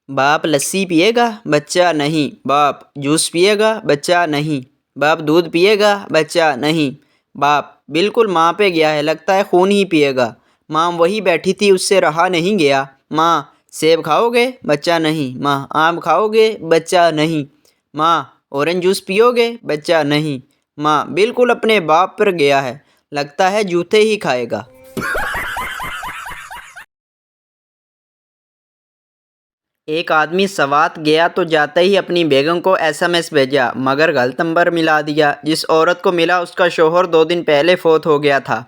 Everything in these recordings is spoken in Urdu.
باپ لسی پیے گا، بچہ نہیں۔ باپ جوس پیے گا، بچہ نہیں۔ باپ دودھ پیے گا، بچہ نہیں۔ باپ بالکل ماں پہ گیا ہے، لگتا ہے خون ہی پیے گا۔ ماں وہی بیٹھی تھی، اس سے رہا نہیں گیا۔ ماں سیب کھاؤ گے، بچہ نہیں۔ ماں آم کھاؤ گے، بچہ نہیں۔ ماں اورنج جوس پیو گے، بچہ نہیں۔ ماں بالکل اپنے باپ پر گیا ہے، لگتا ہے جوتے ہی کھائے گا۔ ایک آدمی سوات گیا تو جاتے ہی اپنی بیگم کو SMS بھیجا، مگر غلط نمبر ملا دیا۔ جس عورت کو ملا اس کا شوہر 2 دن پہلے فوت ہو گیا تھا۔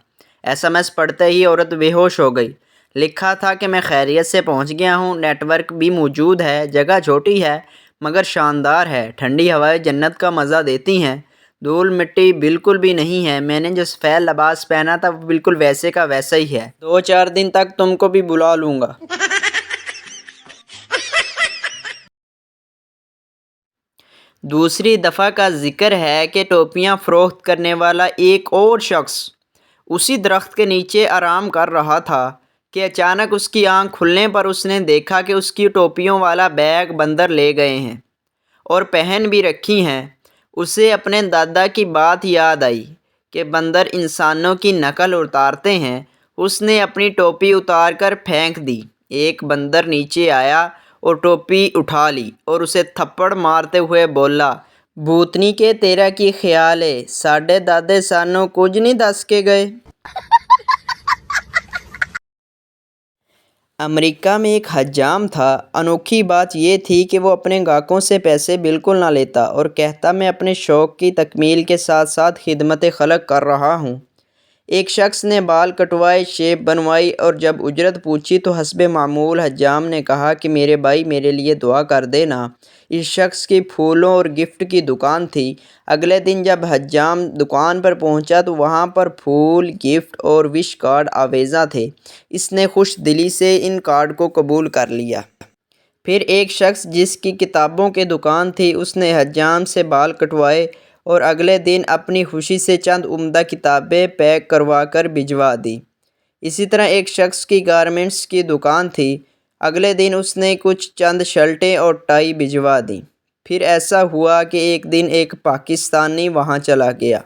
SMS پڑھتے ہی عورت بے ہوش ہو گئی۔ لکھا تھا کہ میں خیریت سے پہنچ گیا ہوں، نیٹ ورک بھی موجود ہے، جگہ چھوٹی ہے مگر شاندار ہے، ٹھنڈی ہوائیں جنت کا مزہ دیتی ہیں، دھول مٹی بالکل بھی نہیں ہے، میں نے جو سفید لباس پہنا تھا وہ بالکل ویسے کا ویسا ہی ہے، 2-4 دن تک تم کو بھی بلا لوں گا۔ دوسری دفعہ کا ذکر ہے کہ ٹوپیاں فروخت کرنے والا ایک اور شخص اسی درخت کے نیچے آرام کر رہا تھا کہ اچانک اس کی آنکھ کھلنے پر اس نے دیکھا کہ اس کی ٹوپیوں والا بیگ بندر لے گئے ہیں اور پہن بھی رکھی ہیں۔ اسے اپنے دادا کی بات یاد آئی کہ بندر انسانوں کی نقل اتارتے ہیں۔ اس نے اپنی ٹوپی اتار کر پھینک دی۔ ایک بندر نیچے آیا اور ٹوپی اٹھا لی اور اسے تھپڑ مارتے ہوئے بولا، بھوتنی کے تیرا کی خیال ہے، ساڈے دادے سانوں کچھ نہیں دس کے گئے۔ امریکہ میں ایک حجام تھا۔ انوکھی بات یہ تھی کہ وہ اپنے گاہکوں سے پیسے بالکل نہ لیتا اور کہتا، میں اپنے شوق کی تکمیل کے ساتھ ساتھ خدمت خلق کر رہا ہوں۔ ایک شخص نے بال کٹوائے، شیپ بنوائی اور جب اجرت پوچھی تو حسب معمول حجام نے کہا کہ میرے بھائی میرے لیے دعا کر دینا۔ اس شخص کی پھولوں اور گفٹ کی دکان تھی۔ اگلے دن جب حجام دکان پر پہنچا تو وہاں پر پھول، گفٹ اور وش کارڈ آویزاں تھے۔ اس نے خوش دلی سے ان کارڈ کو قبول کر لیا۔ پھر ایک شخص جس کی کتابوں کی دکان تھی، اس نے حجام سے بال کٹوائے اور اگلے دن اپنی خوشی سے چند عمدہ کتابیں پیک کروا کر بھجوا دی۔ اسی طرح ایک شخص کی گارمنٹس کی دکان تھی۔ اگلے دن اس نے کچھ چند شرٹیں اور ٹائی بھجوا دیں۔ پھر ایسا ہوا کہ ایک دن ایک پاکستانی وہاں چلا گیا۔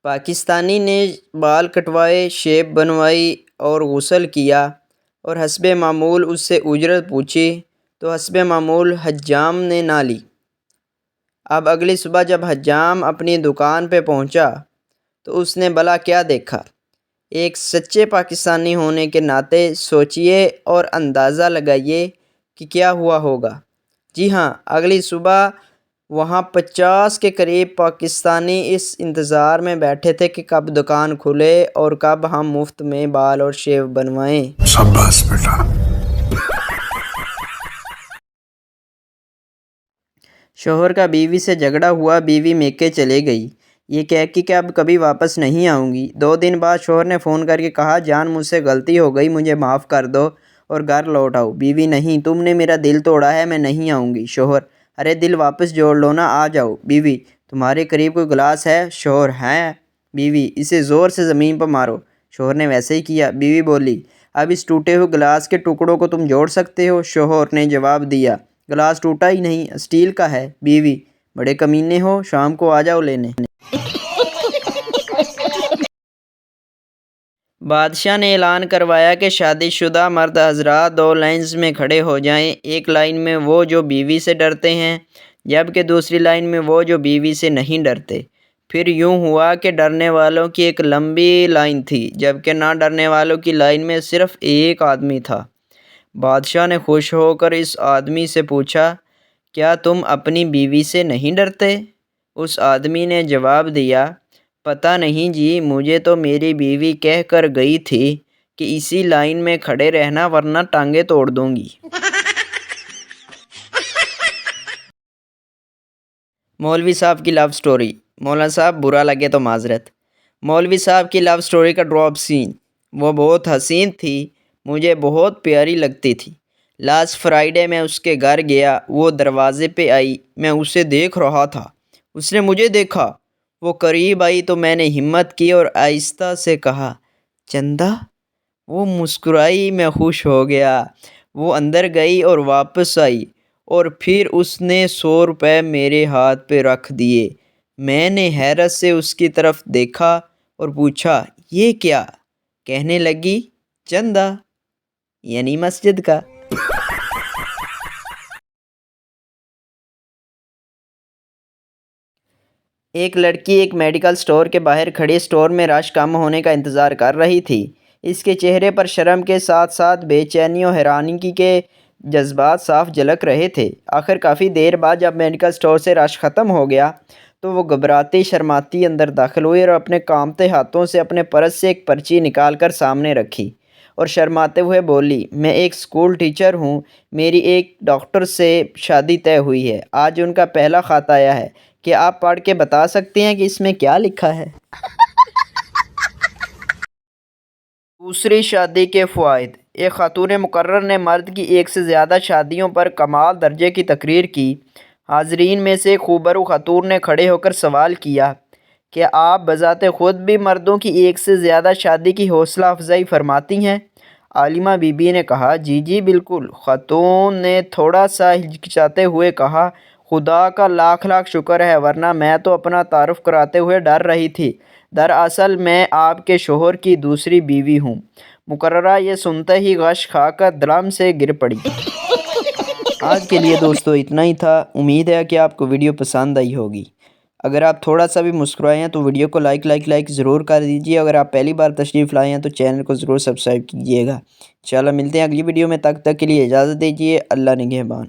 پاکستانی نے بال کٹوائے، شیپ بنوائی اور غسل کیا اور حسب معمول اس سے اجرت پوچھی تو حسب معمول حجام نے نہ لی۔ اب اگلی صبح جب حجام اپنی دکان پہ پہنچا تو اس نے بھلا کیا دیکھا؟ ایک سچے پاکستانی ہونے کے ناطے سوچئے اور اندازہ لگائیے کہ کیا ہوا ہوگا۔ جی ہاں، اگلی صبح وہاں 50 کے قریب پاکستانی اس انتظار میں بیٹھے تھے کہ کب دکان کھلے اور کب ہم مفت میں بال اور شیو بنوائیں۔ شاباش بیٹا۔ شوہر کا بیوی سے جھگڑا ہوا، بیوی میکے چلے گئی یہ کہہ کے کہ اب کبھی واپس نہیں آؤں گی۔ 2 دن بعد شوہر نے فون کر کے کہا، جان مجھ سے غلطی ہو گئی، مجھے معاف کر دو اور گھر لوٹ آؤ۔ بیوی، نہیں، تم نے میرا دل توڑا ہے، میں نہیں آؤں گی۔ شوہر، ارے دل واپس جوڑ لو نا، آ جاؤ۔ بیوی، تمہارے قریب کوئی گلاس ہے؟ شوہر، ہیں۔ بیوی، اسے زور سے زمین پر مارو۔ شوہر نے ویسے ہی کیا۔ بیوی بولی، اب اس ٹوٹے ہوئے گلاس کے ٹکڑوں کو تم جوڑ سکتے ہو؟ شوہر نے جواب دیا، گلاس ٹوٹا ہی نہیں، اسٹیل کا ہے۔ بیوی، بڑے کمینے ہو، شام کو آ جاؤ لینے۔ بادشاہ نے اعلان کروایا کہ شادی شدہ مرد حضرات 2 لائنز میں کھڑے ہو جائیں، ایک لائن میں وہ جو بیوی سے ڈرتے ہیں جبکہ دوسری لائن میں وہ جو بیوی سے نہیں ڈرتے۔ پھر یوں ہوا کہ ڈرنے والوں کی ایک لمبی لائن تھی جبکہ نہ ڈرنے والوں کی لائن میں صرف ایک آدمی تھا۔ بادشاہ نے خوش ہو کر اس آدمی سے پوچھا، کیا تم اپنی بیوی سے نہیں ڈرتے؟ اس آدمی نے جواب دیا، پتہ نہیں جی، مجھے تو میری بیوی کہہ کر گئی تھی کہ اسی لائن میں کھڑے رہنا ورنہ ٹانگیں توڑ دوں گی۔ مولوی صاحب کی لو سٹوری۔ مولانا صاحب برا لگے تو معذرت۔ مولوی صاحب کی لو سٹوری کا ڈراپ سین۔ وہ بہت حسین تھی، مجھے بہت پیاری لگتی تھی۔ لاسٹ فرائیڈے میں اس کے گھر گیا، وہ دروازے پہ آئی، میں اسے دیکھ رہا تھا، اس نے مجھے دیکھا۔ وہ قریب آئی تو میں نے ہمت کی اور آہستہ سے کہا، چندہ۔ وہ مسکرائی، میں خوش ہو گیا۔ وہ اندر گئی اور واپس آئی اور پھر اس نے 100 روپے میرے ہاتھ پہ رکھ دیے۔ میں نے حیرت سے اس کی طرف دیکھا اور پوچھا یہ کیا؟ کہنے لگی چندہ، یعنی مسجد کا۔ ایک لڑکی ایک میڈیکل سٹور کے باہر کھڑی سٹور میں رش کم ہونے کا انتظار کر رہی تھی۔ اس کے چہرے پر شرم کے ساتھ ساتھ بے چینی اور حیرانگی کے جذبات صاف جھلک رہے تھے۔ آخر کافی دیر بعد جب میڈیکل سٹور سے رش ختم ہو گیا تو وہ گھبراتی شرماتی اندر داخل ہوئی اور اپنے کانپتے ہاتھوں سے اپنے پرس سے ایک پرچی نکال کر سامنے رکھی اور شرماتے ہوئے بولی، میں ایک اسکول ٹیچر ہوں، میری ایک ڈاکٹر سے شادی طے ہوئی ہے، آج ان کا پہلا خط آیا ہے، کیا آپ پڑھ کے بتا سکتے ہیں کہ اس میں کیا لکھا ہے؟ دوسری شادی کے فوائد۔ ایک خاتون مقرر نے مرد کی ایک سے زیادہ شادیوں پر کمال درجے کی تقریر کی۔ حاضرین میں سے ایک خوبرو خاتون نے کھڑے ہو کر سوال کیا، کیا آپ بذات خود بھی مردوں کی ایک سے زیادہ شادی کی حوصلہ افزائی فرماتی ہیں؟ عالمہ بی بی نے کہا، جی جی بالکل۔ خاتون نے تھوڑا سا ہچکچاتے ہوئے کہا، خدا کا لاکھ لاکھ شکر ہے، ورنہ میں تو اپنا تعارف کراتے ہوئے ڈر رہی تھی، دراصل میں آپ کے شوہر کی دوسری بیوی ہوں۔ مقررہ یہ سنتے ہی غش کھا کر دلم سے گر پڑی۔ آج کے لیے دوستو اتنا ہی تھا۔ امید ہے کہ آپ کو ویڈیو پسند آئی ہوگی۔ اگر آپ تھوڑا سا بھی مسکرائے ہیں تو ویڈیو کو لائک ضرور کر دیجیے۔ اگر آپ پہلی بار تشریف لائے ہیں تو چینل کو ضرور سبسکرائب کیجیے گا۔ انشاءاللہ ملتے ہیں اگلی ویڈیو میں، تب تک کے لیے اجازت دیجیے۔ اللہ نگہبان۔